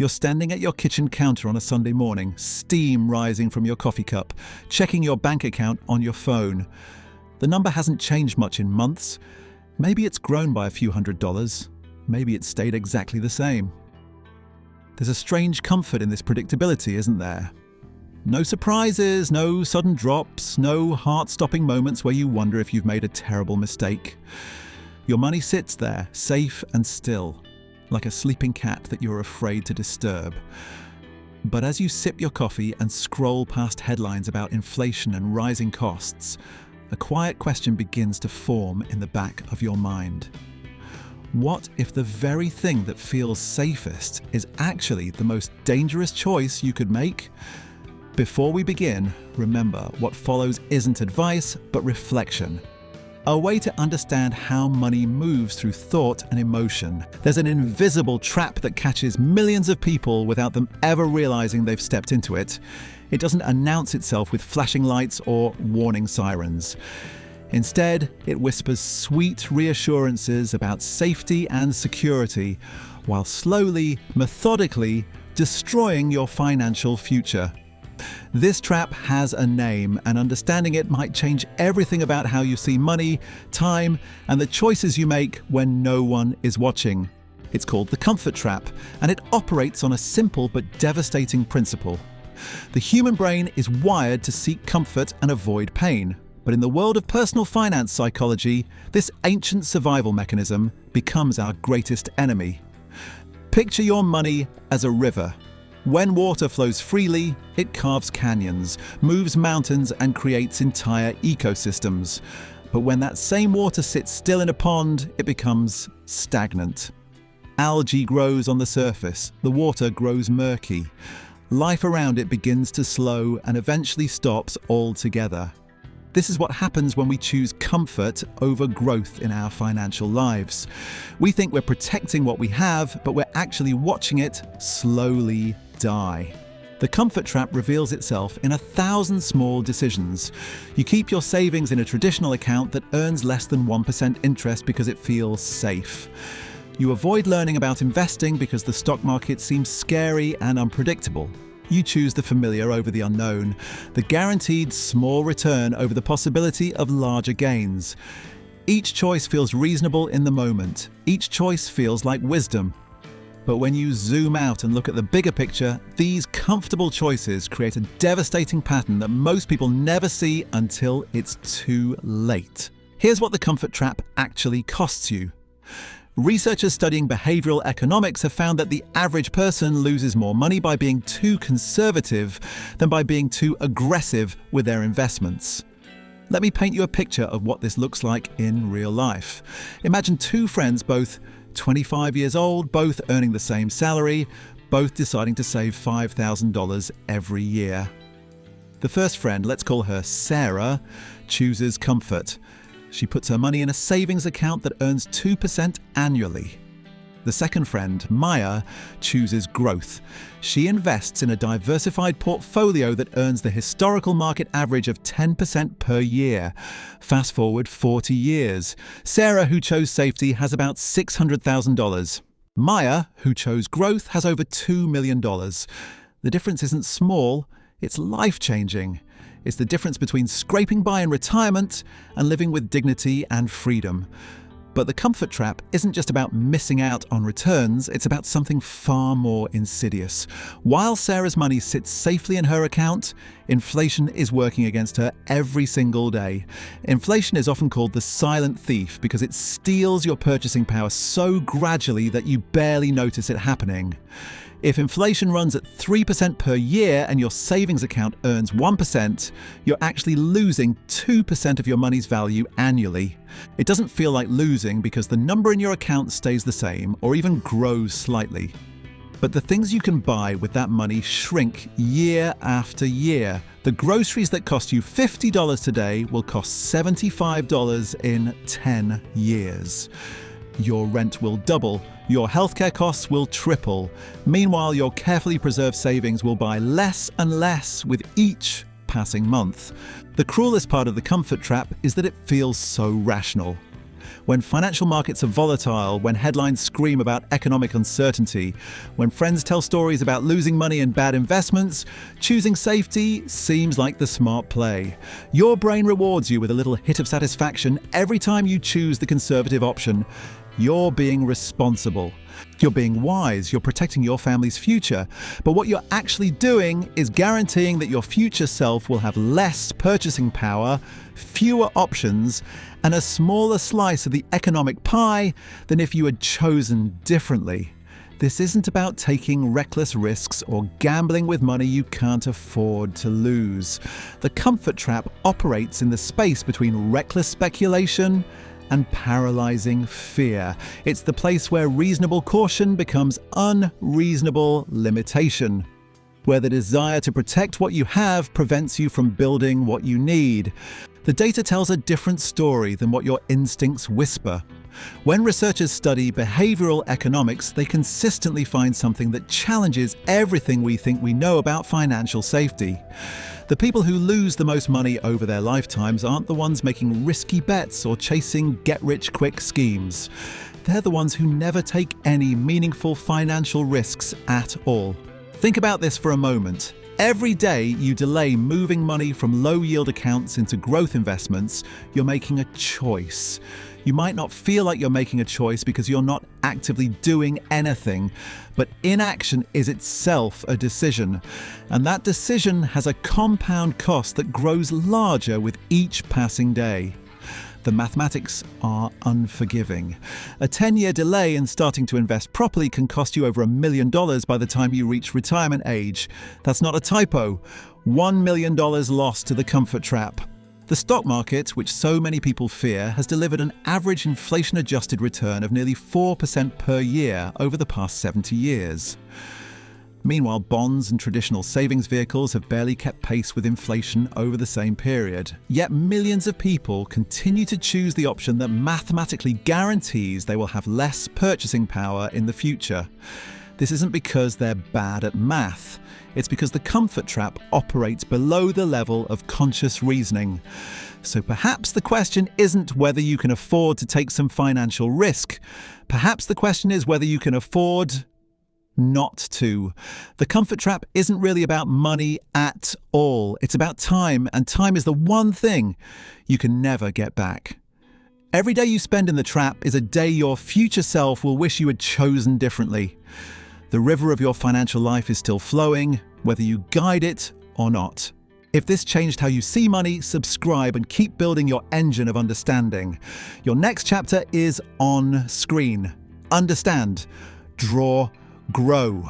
You're standing at your kitchen counter on a Sunday morning, steam rising from your coffee cup, checking your bank account on your phone. The number hasn't changed much in months. Maybe it's grown by a few $100s. Maybe it's stayed exactly the same. There's a strange comfort in this predictability, isn't there? No surprises, no sudden drops, no heart-stopping moments where you wonder if you've made a terrible mistake. Your money sits there, safe and still, like a sleeping cat that you're afraid to disturb. But as you sip your coffee and scroll past headlines about inflation and rising costs, a quiet question begins to form in the back of your mind. What if the very thing that feels safest is actually the most dangerous choice you could make? Before we begin, remember what follows isn't advice, but reflection. A way to understand how money moves through thought and emotion. There's an invisible trap that catches millions of people without them ever realizing they've stepped into it. It doesn't announce itself with flashing lights or warning sirens. Instead, it whispers sweet reassurances about safety and security, while slowly, methodically destroying your financial future. This trap has a name, and understanding it might change everything about how you see money, time, and the choices you make when no one is watching. It's called the comfort trap, and it operates on a simple but devastating principle. The human brain is wired to seek comfort and avoid pain. But in the world of personal finance psychology, this ancient survival mechanism becomes our greatest enemy. Picture your money as a river. When water flows freely, it carves canyons, moves mountains, and creates entire ecosystems. But when that same water sits still in a pond, it becomes stagnant. Algae grows on the surface, the water grows murky. Life around it begins to slow and eventually stops altogether. This is what happens when we choose comfort over growth in our financial lives. We think we're protecting what we have, but we're actually watching it slowly die. The comfort trap reveals itself in 1,000 small decisions. You keep your savings in a traditional account that earns less than 1% interest because it feels safe. You avoid learning about investing because the stock market seems scary and unpredictable. You choose the familiar over the unknown, the guaranteed small return over the possibility of larger gains. Each choice feels reasonable in the moment. Each choice feels like wisdom. But when you zoom out and look at the bigger picture, these comfortable choices create a devastating pattern that most people never see until it's too late. Here's what the comfort trap actually costs you. Researchers studying behavioral economics have found that the average person loses more money by being too conservative than by being too aggressive with their investments. Let me paint you a picture of what this looks like in real life. Imagine two friends, both 25 years old, both earning the same salary, both deciding to save $5,000 every year. The first friend, let's call her Sarah, chooses comfort. She puts her money in a savings account that earns 2% annually. The second friend, Maya, chooses growth. She invests in a diversified portfolio that earns the historical market average of 10% per year. Fast forward 40 years. Sarah, who chose safety, has about $600,000. Maya, who chose growth, has over $2 million. The difference isn't small, it's life-changing. It's the difference between scraping by in retirement and living with dignity and freedom. But the comfort trap isn't just about missing out on returns, it's about something far more insidious. While Sarah's money sits safely in her account, inflation is working against her every single day. Inflation is often called the silent thief because it steals your purchasing power so gradually that you barely notice it happening. If inflation runs at 3% per year and your savings account earns 1%, you're actually losing 2% of your money's value annually. It doesn't feel like losing because the number in your account stays the same or even grows slightly. But the things you can buy with that money shrink year after year. The groceries that cost you $50 today will cost $75 in 10 years. Your rent will double. Your healthcare costs will triple. Meanwhile, your carefully preserved savings will buy less and less with each passing month. The cruelest part of the comfort trap is that it feels so rational. When financial markets are volatile, when headlines scream about economic uncertainty, when friends tell stories about losing money in bad investments, choosing safety seems like the smart play. Your brain rewards you with a little hit of satisfaction every time you choose the conservative option. You're being responsible. You're being wise, you're protecting your family's future. But what you're actually doing is guaranteeing that your future self will have less purchasing power, fewer options, and a smaller slice of the economic pie than if you had chosen differently. This isn't about taking reckless risks or gambling with money you can't afford to lose. The comfort trap operates in the space between reckless speculation and paralyzing fear. It's the place where reasonable caution becomes unreasonable limitation, where the desire to protect what you have prevents you from building what you need. The data tells a different story than what your instincts whisper. When researchers study behavioral economics, they consistently find something that challenges everything we think we know about financial safety. The people who lose the most money over their lifetimes aren't the ones making risky bets or chasing get-rich-quick schemes. They're the ones who never take any meaningful financial risks at all. Think about this for a moment. Every day you delay moving money from low-yield accounts into growth investments, you're making a choice. You might not feel like you're making a choice because you're not actively doing anything, but inaction is itself a decision. And that decision has a compound cost that grows larger with each passing day. The mathematics are unforgiving. A 10-year delay in starting to invest properly can cost you over $1 million by the time you reach retirement age. That's not a typo. $1 million lost to the comfort trap. The stock market, which so many people fear, has delivered an average inflation-adjusted return of nearly 4% per year over the past 70 years. Meanwhile, bonds and traditional savings vehicles have barely kept pace with inflation over the same period. Yet millions of people continue to choose the option that mathematically guarantees they will have less purchasing power in the future. This isn't because they're bad at math. It's because the comfort trap operates below the level of conscious reasoning. So perhaps the question isn't whether you can afford to take some financial risk. Perhaps the question is whether you can afford not to. The comfort trap isn't really about money at all. It's about time, and time is the one thing you can never get back. Every day you spend in the trap is a day your future self will wish you had chosen differently. The river of your financial life is still flowing, whether you guide it or not. If this changed how you see money, subscribe and keep building your engine of understanding. Your next chapter is on screen. Understand, draw, grow.